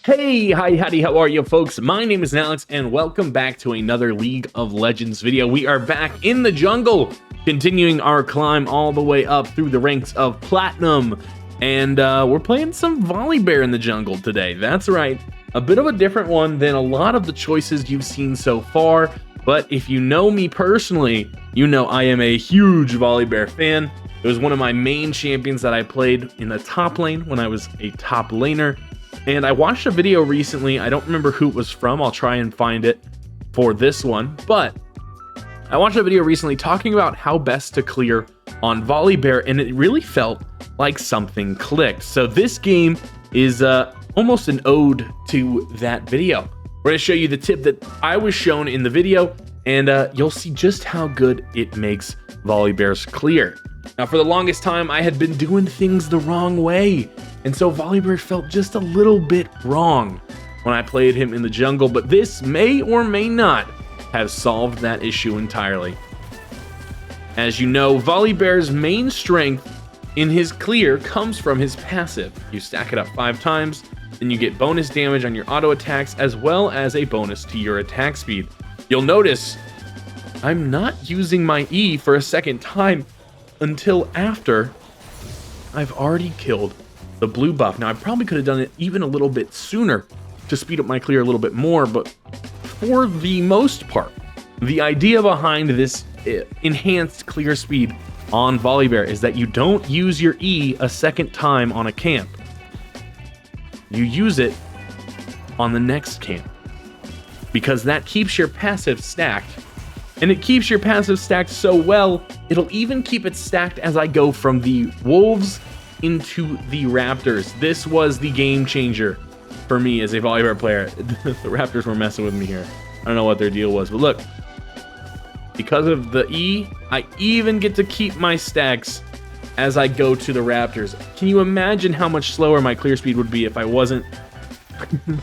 Hey, hi, howdy, how are you folks? My name is Nallex and welcome back to another League of Legends video. We are back in the jungle, continuing our climb all the way up through the ranks of Platinum. And we're playing some Volibear in the jungle today. That's right, a bit of a different one than a lot of the choices you've seen so far. But if you know me personally, you know I am a huge Volibear fan. It was one of my main champions that I played in the top lane when I was a top laner. And I watched a video recently, I don't remember who it was from, I'll try and find it for this one, but I watched a video recently talking about how best to clear on Volibear, and it really felt like something clicked. So this game is almost an ode to that video. We're going to show you the tip that I was shown in the video, and you'll see just how good it makes Volibear's clear. Now, for the longest time, I had been doing things the wrong way, and so Volibear felt just a little bit wrong when I played him in the jungle, but this may or may not have solved that issue entirely. As you know, Volibear's main strength in his clear comes from his passive. You stack it up 5 times, then you get bonus damage on your auto attacks, as well as a bonus to your attack speed. You'll notice I'm not using my E for a second time until after I've already killed the blue buff. Now, I probably could have done it even a little bit sooner to speed up my clear a little bit more, but for the most part, the idea behind this enhanced clear speed on Volibear is that you don't use your E a second time on a camp. You use it on the next camp, because that keeps your passive stacked. And it keeps your passive stacked so well, it'll even keep it stacked as I go from the wolves into the raptors. This was the game changer for me as a Volibear player. The raptors were messing with me here. I don't know what their deal was, but look. Because of the E, I even get to keep my stacks as I go to the raptors. Can you imagine how much slower my clear speed would be if I wasn't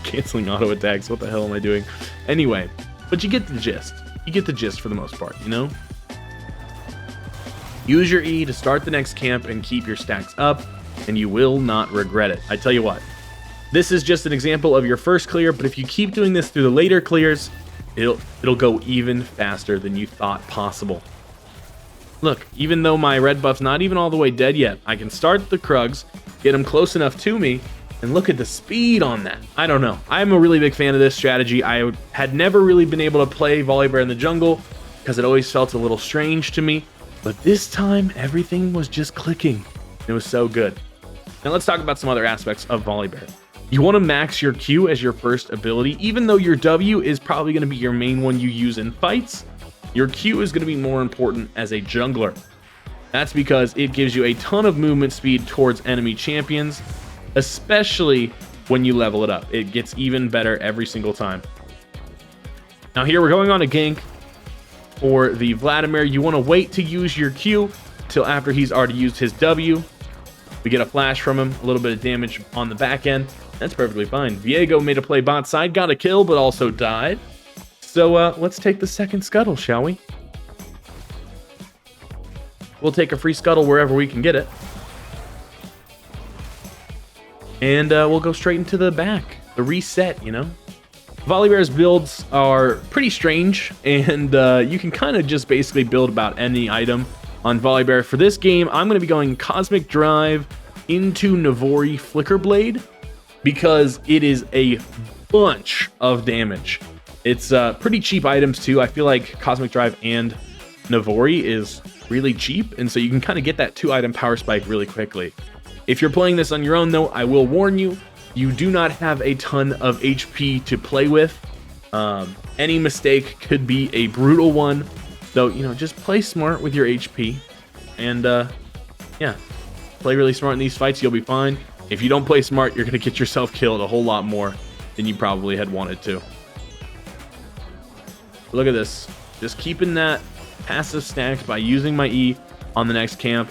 canceling auto attacks? What the hell am I doing? Anyway, but you get the gist. You get the gist for the most part, you know? Use your E to start the next camp and keep your stacks up, and you will not regret it. I tell you what, this is just an example of your first clear, but if you keep doing this through the later clears, it'll go even faster than you thought possible. Look, even though my red buff's not even all the way dead yet, I can start the Krugs, get them close enough to me, and look at the speed on that. I don't know. I'm a really big fan of this strategy. I had never really been able to play Volibear in the jungle because it always felt a little strange to me. But this time, everything was just clicking. It was so good. Now let's talk about some other aspects of Volibear. You want to max your Q as your first ability. Even though your W is probably going to be your main one you use in fights, your Q is going to be more important as a jungler. That's because it gives you a ton of movement speed towards enemy champions, especially when you level it up. It gets even better every single time. Now here we're going on a gank for the Vladimir. You want to wait to use your Q till after he's already used his W. We get a flash from him, a little bit of damage on the back end. That's perfectly fine. Viego made a play bot side, got a kill, but also died. So let's take the second scuttle, shall we? We'll take a free scuttle wherever we can get it. And we'll go straight into the back, the reset, you know? Volibear's builds are pretty strange, and you can kind of just basically build about any item on Volibear. For this game, I'm going to be going Cosmic Drive into Navori Flicker Blade, because it is a bunch of damage. It's pretty cheap items too. I feel like Cosmic Drive and Navori is really cheap, and so you can kind of get that 2-item power spike really quickly. If you're playing this on your own, though, I will warn you, you do not have a ton of HP to play with. Any mistake could be a brutal one. So, you know, just play smart with your HP. And, yeah, play really smart in these fights, you'll be fine. If you don't play smart, you're going to get yourself killed a whole lot more than you probably had wanted to. Look at this. Just keeping that passive stacked by using my E on the next camp.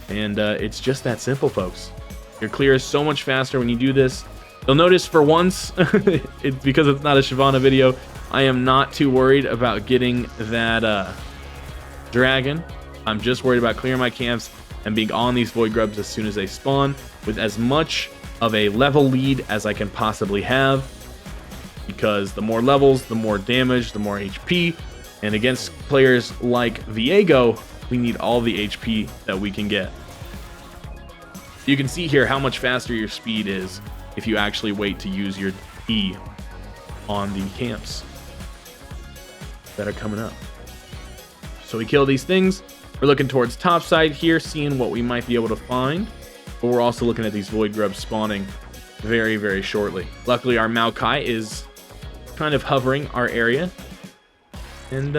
And it's just that simple, folks. Your clear is so much faster when you do this. You'll notice for once, because it's not a Shyvana video, I am not too worried about getting that dragon. I'm just worried about clearing my camps and being on these void grubs as soon as they spawn with as much of a level lead as I can possibly have, because the more levels, the more damage, the more HP, and against players like Viego, we need all the HP that we can get. You can see here how much faster your speed is if you actually wait to use your E on the camps that are coming up. So we kill these things. We're looking towards top side here, seeing what we might be able to find, but we're also looking at these void grubs spawning very, very shortly. Luckily, our Maokai is kind of hovering our area, and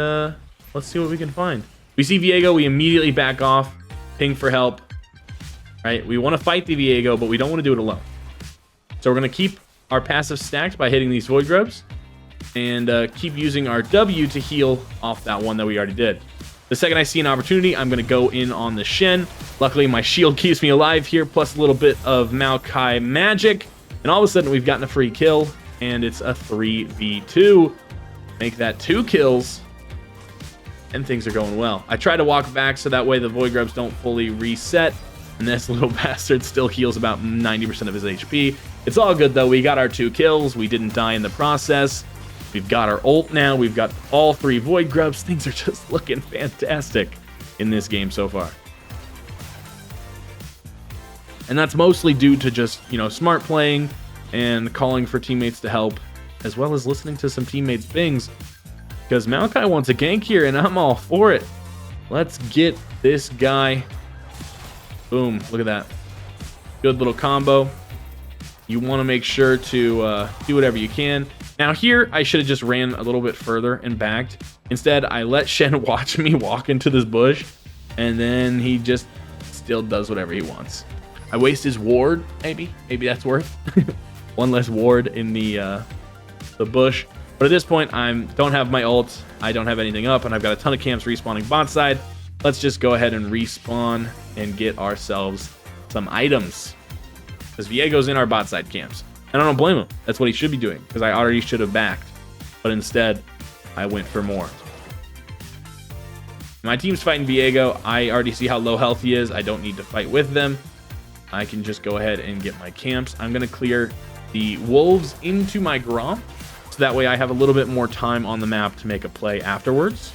let's see what we can find. We see Viego, we immediately back off, ping for help. Right, we want to fight the Viego, but we don't want to do it alone. So we're going to keep our passive stacked by hitting these void grubs, and keep using our W to heal off that one that we already did. The second I see an opportunity, I'm going to go in on the Shen. Luckily, my shield keeps me alive here, plus a little bit of Maokai magic, and all of a sudden we've gotten a free kill, and it's a 3v2. Make that 2 kills, and things are going well. I try to walk back so that way the void grubs don't fully reset, and this little bastard still heals about 90% of his HP. It's all good though. We got our 2 kills. We didn't die in the process. We've got our ult now. We've got all 3 void grubs. Things are just looking fantastic in this game so far. And that's mostly due to just, you know, smart playing and calling for teammates to help, as well as listening to some teammates' pings. Because Maokai wants a gank here, and I'm all for it. Let's get this guy. Boom, look at that. Good little combo. You want to make sure to do whatever you can. Now here, I should have just ran a little bit further and backed. Instead, I let Shen watch me walk into this bush, and then he just still does whatever he wants. I waste his ward, maybe. Maybe that's worth. One less ward in the bush. But at this point, I don't have my ult. I don't have anything up, and I've got a ton of camps respawning bot side. Let's just go ahead and respawn and get ourselves some items, because Viego's in our bot side camps, and I don't blame him. That's what he should be doing, because I already should have backed, but instead I went for more. My team's fighting Viego. I already see how low health he is. I don't need to fight with them. I can just go ahead and get my camps. I'm going to clear the wolves into my Grom, so that way I have a little bit more time on the map to make a play afterwards.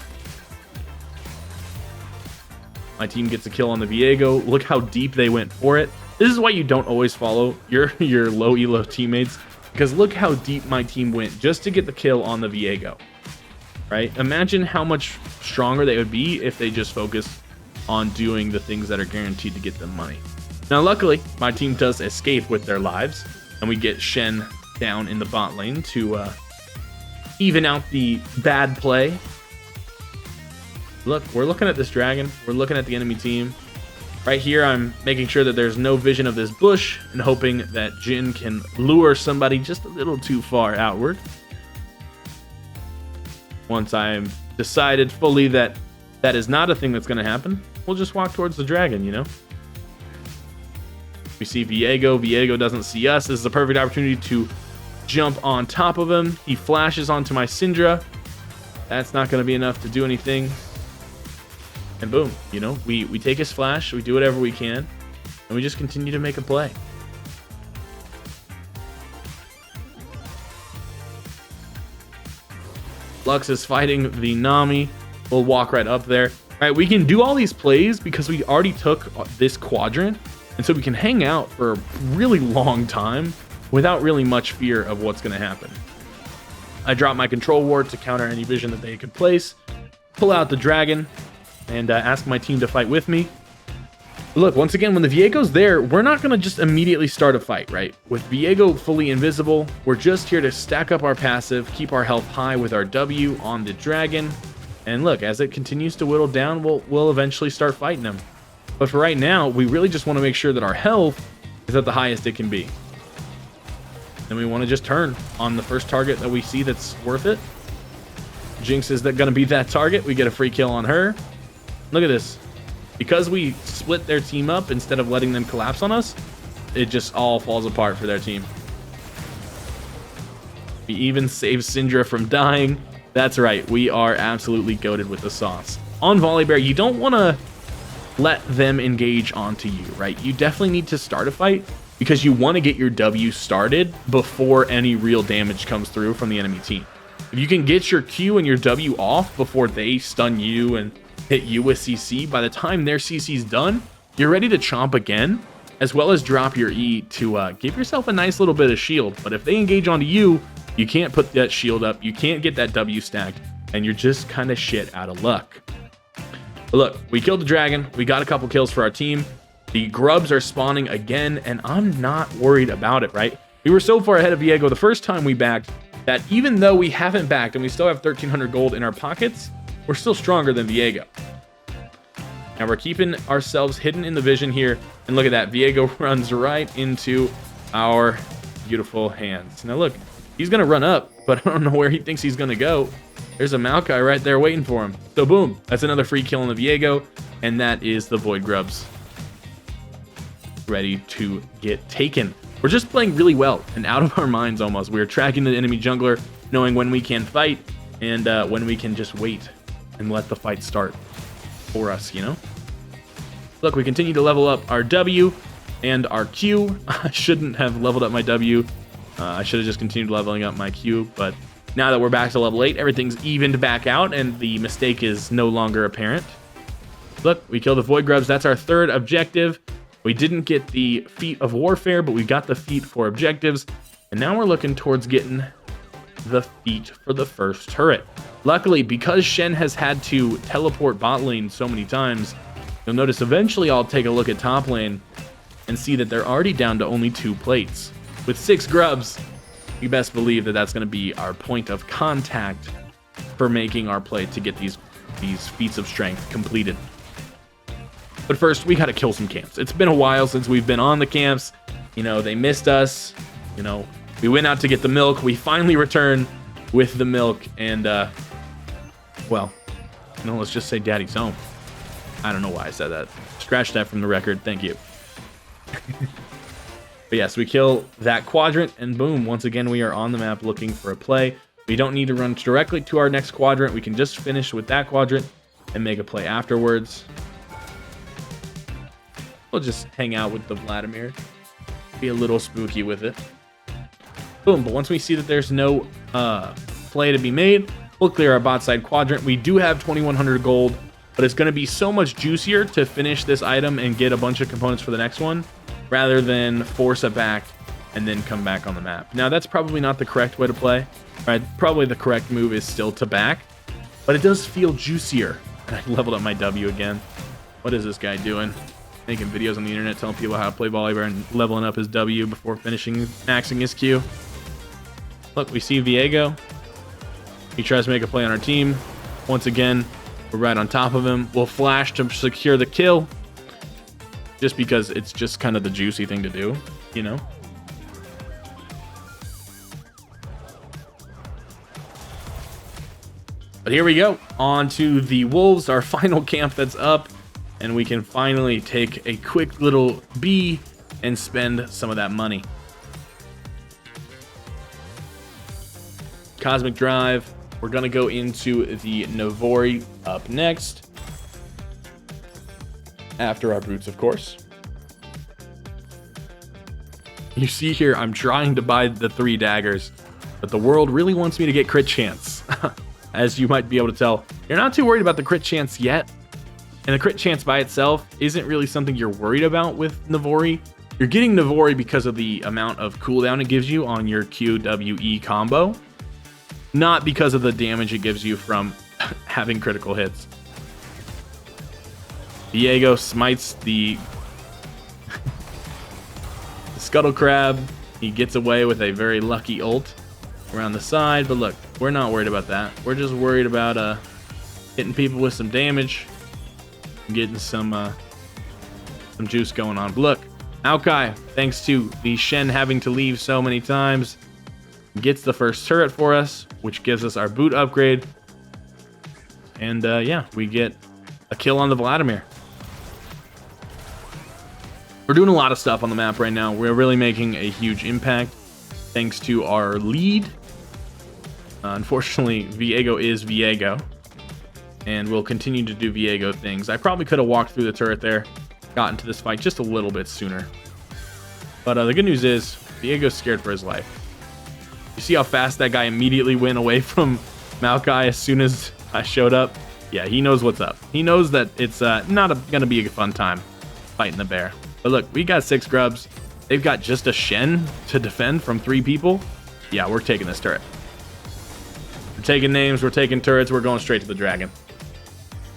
My team gets a kill on the Viego. Look how deep they went for it. This is why you don't always follow your low elo teammates, because look how deep my team went just to get the kill on the Viego. Right? Imagine how much stronger they would be if they just focused on doing the things that are guaranteed to get them money. Now, luckily, my team does escape with their lives, and we get Shen down in the bot lane to even out the bad play. Look, we're looking at this dragon. We're looking at the enemy team. Right here, I'm making sure that there's no vision of this bush and hoping that Jhin can lure somebody just a little too far outward. Once I'm decided fully that that is not a thing that's going to happen, we'll just walk towards the dragon, you know? We see Viego. Viego doesn't see us. This is a perfect opportunity to jump on top of him. He flashes onto my Syndra. That's not going to be enough to do anything. And boom, you know, we take his flash, we do whatever we can, and we just continue to make a play. Lux is fighting the Nami. We'll walk right up there. All right, we can do all these plays because we already took this quadrant, and so we can hang out for a really long time without really much fear of what's going to happen. I drop my control ward to counter any vision that they could place, pull out the dragon, and ask my team to fight with me. Look, once again, when the Viego's there, we're not going to just immediately start a fight, right? With Viego fully invisible, we're just here to stack up our passive, keep our health high with our W on the dragon. And look, as it continues to whittle down, we'll eventually start fighting him. But for right now, we really just want to make sure that our health is at the highest it can be. And we want to just turn on the first target that we see that's worth it. Jinx is going to be that target. We get a free kill on her. Look at this. Because we split their team up instead of letting them collapse on us, it just all falls apart for their team. We even save Syndra from dying. That's right. We are absolutely goated with the sauce. On Volibear, you don't want to let them engage onto you, right? You definitely need to start a fight, because you want to get your W started before any real damage comes through from the enemy team. If you can get your Q and your W off before they stun you and hit you with CC, by the time their CC's done, you're ready to chomp again, as well as drop your E to give yourself a nice little bit of shield. But if they engage onto you, you can't put that shield up, you can't get that W stacked, and you're just kind of shit out of luck. But look, we killed the dragon, we got a couple kills for our team. The grubs are spawning again, and I'm not worried about it, right? We were so far ahead of Viego the first time we backed that even though we haven't backed and we still have 1,300 gold in our pockets, we're still stronger than Viego. Now we're keeping ourselves hidden in the vision here, and look at that, Viego runs right into our beautiful hands. Now look, he's gonna run up, but I don't know where he thinks he's gonna go. There's a Maokai right there waiting for him. So boom, that's another free kill on the Viego, and that is the Void Grubs ready to get taken. We're just playing really well and out of our minds almost. We're tracking the enemy jungler, knowing when we can fight and when we can just wait and let the fight start for us, you know? Look, we continue to level up our W and our Q. I shouldn't have leveled up my W. I should have just continued leveling up my Q, but now that we're back to level 8, everything's evened back out and the mistake is no longer apparent. Look, we killed the Void Grubs. That's our third objective. We didn't get the feat of warfare, but we got the feat for objectives. And now we're looking towards getting the feat for the first turret. Luckily, because Shen has had to teleport bot lane so many times, you'll notice eventually I'll take a look at top lane and see that they're already down to only 2 plates. With 6 grubs, you best believe that that's going to be our point of contact for making our play to get these feats of strength completed. But first, we got to kill some camps. It's been a while since we've been on the camps. You know, they missed us. You know, we went out to get the milk. We finally returned with the milk. And, well, you know, let's just say daddy's home. I don't know why I said that. Scratch that from the record. Thank you. But yes, we kill that quadrant. And boom, once again, we are on the map looking for a play. We don't need to run directly to our next quadrant. We can just finish with that quadrant and make a play afterwards. We'll just hang out with the Volibear, be a little spooky with it. Boom, but once we see that there's no play to be made, we'll clear our bot side quadrant. We do have 2,100 gold, but it's going to be so much juicier to finish this item and get a bunch of components for the next one, rather than force it back and then come back on the map. Now, that's probably not the correct way to play, right? Probably the correct move is still to back, but it does feel juicier. And I leveled up my W again. What is this guy doing? Making videos on the internet telling people how to play Volibear and leveling up his W before maxing his Q. Look, we see Viego. He tries to make a play on our team. Once again, we're right on top of him. We'll flash to secure the kill, just because it's just kind of the juicy thing to do, you know? But here we go. On to the Wolves, our final camp that's up. And we can finally take a quick little B and spend some of that money. Cosmic Drive. We're going to go into the Navori up next. After our brutes, of course. You see here, I'm trying to buy the 3 daggers, but the world really wants me to get crit chance. As you might be able to tell, you're not too worried about the crit chance yet. And the crit chance by itself isn't really something you're worried about with Navori. You're getting Navori because of the amount of cooldown it gives you on your QWE combo, not because of the damage it gives you from having critical hits. Viego smites the Scuttle Crab. He gets away with a very lucky ult around the side, but look, we're not worried about that. We're just worried about hitting people with some damage. Getting some juice going on. But look, Maokai, thanks to the Shen having to leave so many times, gets the first turret for us, which gives us our boot upgrade. And yeah, we get a kill on the Volibear. We're doing a lot of stuff on the map right now. We're really making a huge impact thanks to our lead. Unfortunately, Viego is Viego. And we'll continue to do Viego things. I probably could have walked through the turret there, gotten to this fight just a little bit sooner. But the good news is, Diego's scared for his life. You see how fast that guy immediately went away from Maokai as soon as I showed up? Yeah, he knows what's up. He knows that it's not going to be a fun time fighting the bear. But look, we got 6 grubs. They've got just a Shen to defend from 3 people. Yeah, we're taking this turret. We're taking names, we're taking turrets, we're going straight to the dragon.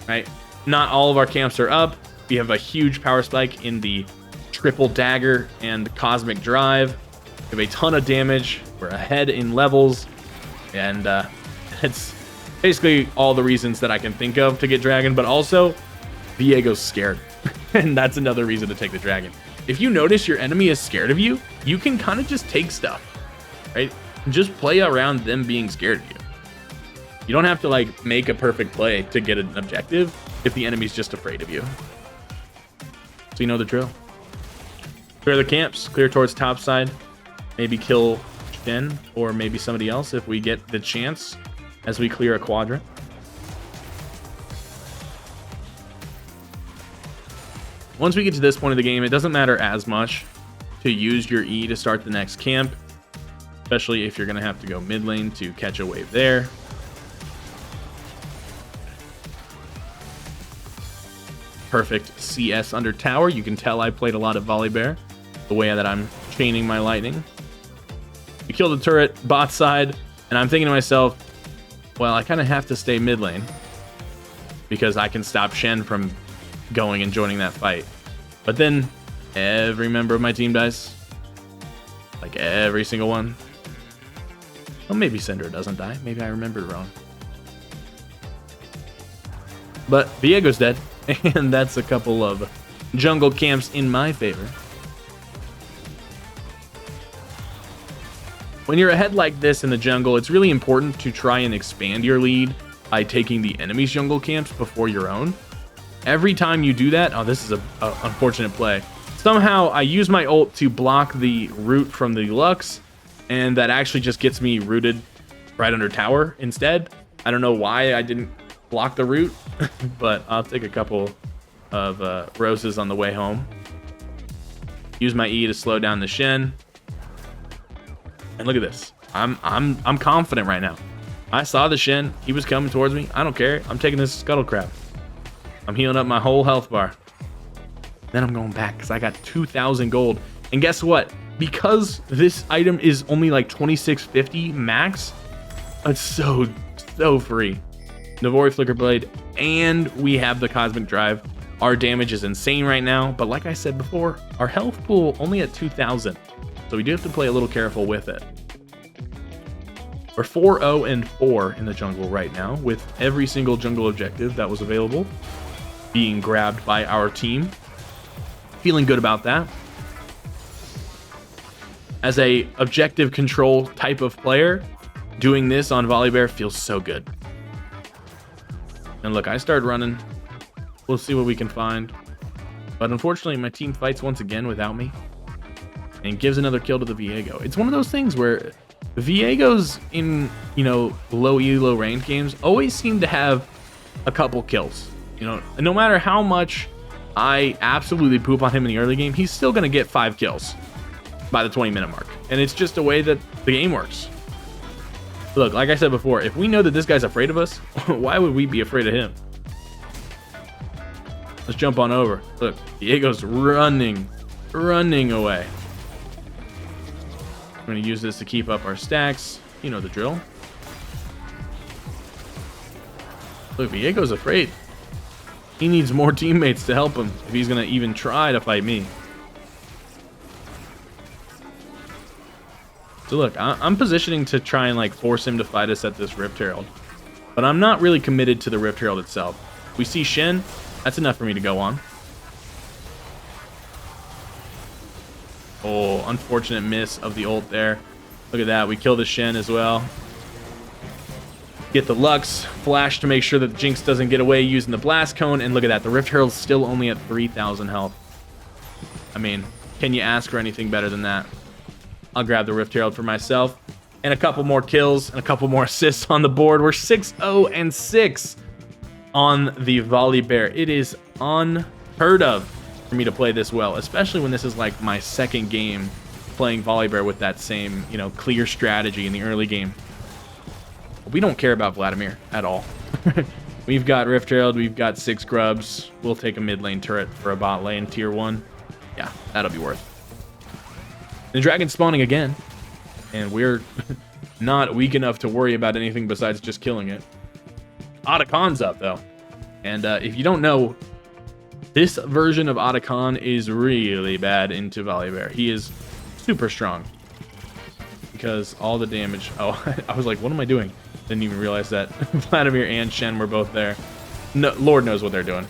Right? Not all of our camps are up. We have a huge power spike in the triple dagger and cosmic drive. We have a ton of damage. We're ahead in levels. And it's basically all the reasons that I can think of to get dragon, but also Viego's scared. And that's another reason to take the dragon. If you notice your enemy is scared of you, you can kind of just take stuff, right? Just play around them being scared of you. You don't have to like make a perfect play to get an objective if the enemy's just afraid of you. So you know the drill. Clear the camps, clear towards top side, maybe kill Shen or maybe somebody else if we get the chance as we clear a quadrant. Once we get to this point of the game, it doesn't matter as much to use your E to start the next camp, especially if you're going to have to go mid lane to catch a wave there. Perfect CS under tower. You can tell I played a lot of Volibear, the way that I'm chaining my lightning. We kill the turret bot side, and I'm thinking to myself, well, I kind of have to stay mid lane because I can stop Shen from going and joining that fight. But then every member of my team dies. Like every single one. Well, maybe Syndra doesn't die. Maybe I remembered wrong. But Viego's dead. And that's a couple of jungle camps in my favor. When you're ahead like this in the jungle, it's really important to try and expand your lead by taking the enemy's jungle camps before your own. Every time you do that, oh, this is a unfortunate play. Somehow I use my ult to block the root from the Lux, and that actually just gets me rooted right under tower instead. I don't know why I didn't block the root, but I'll take a couple of roses on the way home. Use my E to slow down the Shen. And look at this. I'm confident right now. I saw the Shen. He was coming towards me. I don't care. I'm taking this scuttle crab. I'm healing up my whole health bar. Then I'm going back because I got 2,000 gold. And guess what? Because this item is only like 2650 max, it's so free. Navori Flicker Blade, and we have the Cosmic Drive. Our damage is insane right now, but like I said before, our health pool only at 2,000. So we do have to play a little careful with it. We're 4-0-4 in the jungle right now, with every single jungle objective that was available being grabbed by our team. Feeling good about that. As a objective control type of player, doing this on Volibear feels so good. And look, I started running. We'll see what we can find. But unfortunately, my team fights once again without me and gives another kill to the Viego. It's one of those things where Viegos in, low elo ranked games always seem to have a couple kills. No matter how much I absolutely poop on him in the early game, he's still going to get 5 kills by the 20-minute mark. And it's just a way that the game works. Look, like I said before, if we know that this guy's afraid of us, why would we be afraid of him? Let's jump on over. Look, Diego's running away. I'm going to use this to keep up our stacks. You know the drill. Look, Viego's afraid. He needs more teammates to help him if he's going to even try to fight me. So look, I'm positioning to try and force him to fight us at this Rift Herald. But I'm not really committed to the Rift Herald itself. We see Shen, that's enough for me to go on. Oh, unfortunate miss of the ult there. Look at that, we kill the Shen as well. Get the Lux, flash to make sure that the Jinx doesn't get away using the Blast Cone, and look at that, the Rift Herald's still only at 3,000 health. I mean, can you ask for anything better than that? I'll grab the Rift Herald for myself. And a couple more kills and a couple more assists on the board. We're 6-0-6 on the Volibear. It is unheard of for me to play this well, especially when this is like my second game playing Volibear with that same, you know, clear strategy in the early game. We don't care about Vladimir at all. We've got Rift Herald, we've got 6 grubs. We'll take a mid lane turret for a bot lane tier 1. Yeah, that'll be worth it. The dragon's spawning again, and we're not weak enough to worry about anything besides just killing it. Otacon's up, though. And if you don't know, this version of Otacon is really bad into Volibear. He is super strong. Because all the damage... Oh, I was like, what am I doing? Didn't even realize that Vladimir and Shen were both there. No, Lord knows what they're doing.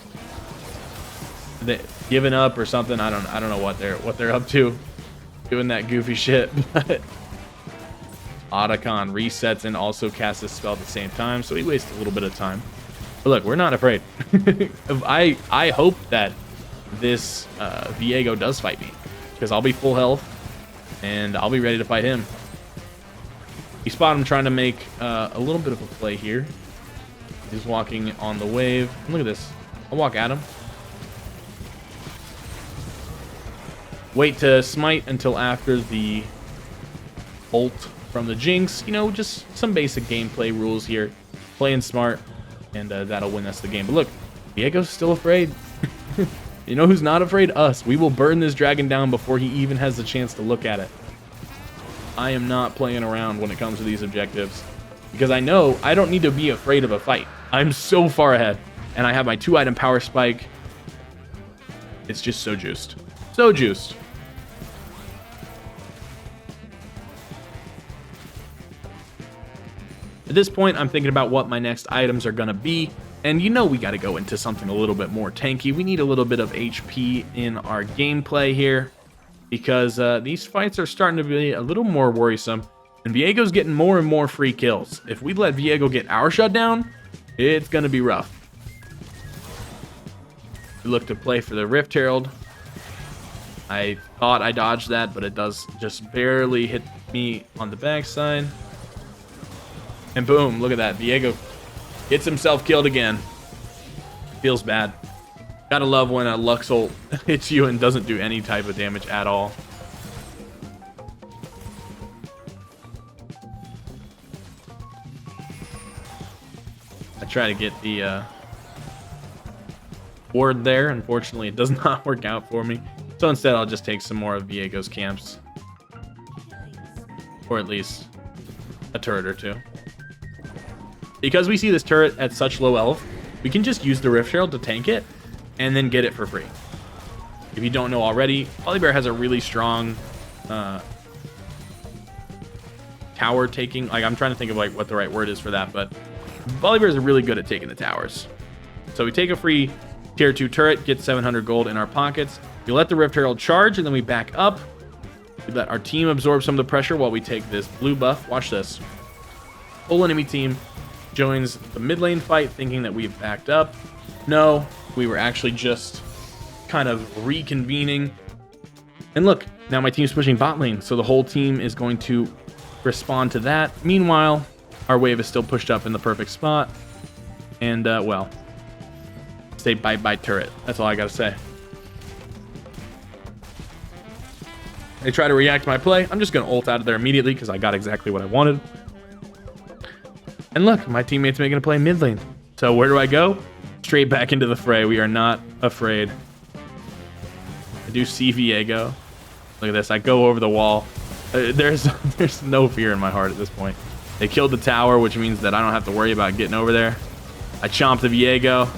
They giving up or something. I don't know what they're up to. Doing that goofy shit. But Otacon resets and also casts a spell at the same time, so he wastes a little bit of time. But look, we're not afraid. I hope that this Viego does fight me, because I'll be full health and I'll be ready to fight him. You spot him trying to make a little bit of a play here. He's walking on the wave. Look at this. I'll walk at him. Wait to smite until after the ult from the Jinx. You know, just some basic gameplay rules here. Playing smart, and that'll win us the game. But look, Viego's still afraid. You know who's not afraid? Us. We will burn this dragon down before he even has the chance to look at it. I am not playing around when it comes to these objectives, because I know I don't need to be afraid of a fight. I'm so far ahead, and I have my 2-item power spike. It's just so juiced. So juiced. At this point, I'm thinking about what my next items are going to be. And you know we got to go into something a little bit more tanky. We need a little bit of HP in our gameplay here, because these fights are starting to be a little more worrisome. And Viego's getting more and more free kills. If we let Viego get our shutdown, it's going to be rough. We look to play for the Rift Herald. I thought I dodged that, but it does just barely hit me on the backside. And boom, look at that. Viego gets himself killed again. Feels bad. Gotta love when a Lux ult hits you and doesn't do any type of damage at all. I try to get the ward there. Unfortunately, it does not work out for me. So instead, I'll just take some more of Viego's camps. Or at least a turret or two. Because we see this turret at such low health, we can just use the Rift Herald to tank it and then get it for free. If you don't know already, Volibear has a really strong tower taking. Like, I'm trying to think of like what the right word is for that, but Volibear is really good at taking the towers. So we take a free tier 2 turret, get 700 gold in our pockets. We let the Rift Herald charge, and then we back up. We let our team absorb some of the pressure while we take this blue buff. Watch this. Whole enemy team joins the mid lane fight thinking that we've backed up. No, we were actually just kind of reconvening. And look, now my team's pushing bot lane, so the whole team is going to respond to that. Meanwhile, our wave is still pushed up in the perfect spot. And, well, say bye-bye turret. That's all I gotta say. They try to react to my play. I'm just gonna ult out of there immediately because I got exactly what I wanted. And look, my teammate's making a play mid lane. So where do I go? Straight back into the fray. We are not afraid. I do see Viego. Look at this. I go over the wall. There's no fear in my heart at this point. They killed the tower, which means that I don't have to worry about getting over there. I chomped the Viego.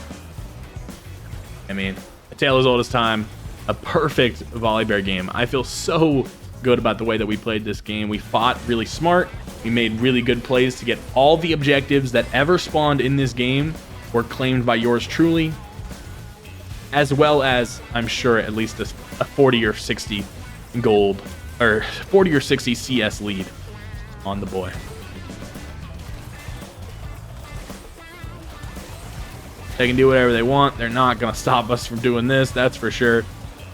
I mean, a tale as old as time. A perfect Volibear game. I feel so good about the way that we played this game. We fought really smart. We made really good plays to get all the objectives that ever spawned in this game were claimed by yours truly, as well as, I'm sure, at least a 40 or 60 gold, or 40 or 60 CS lead on the boy. They can do whatever they want. They're not going to stop us from doing this, that's for sure.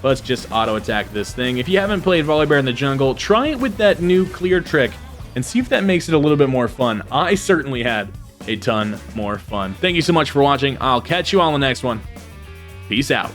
Let's just auto-attack this thing. If you haven't played Volibear in the jungle, try it with that new clear trick and see if that makes it a little bit more fun. I certainly had a ton more fun. Thank you so much for watching. I'll catch you on the next one. Peace out.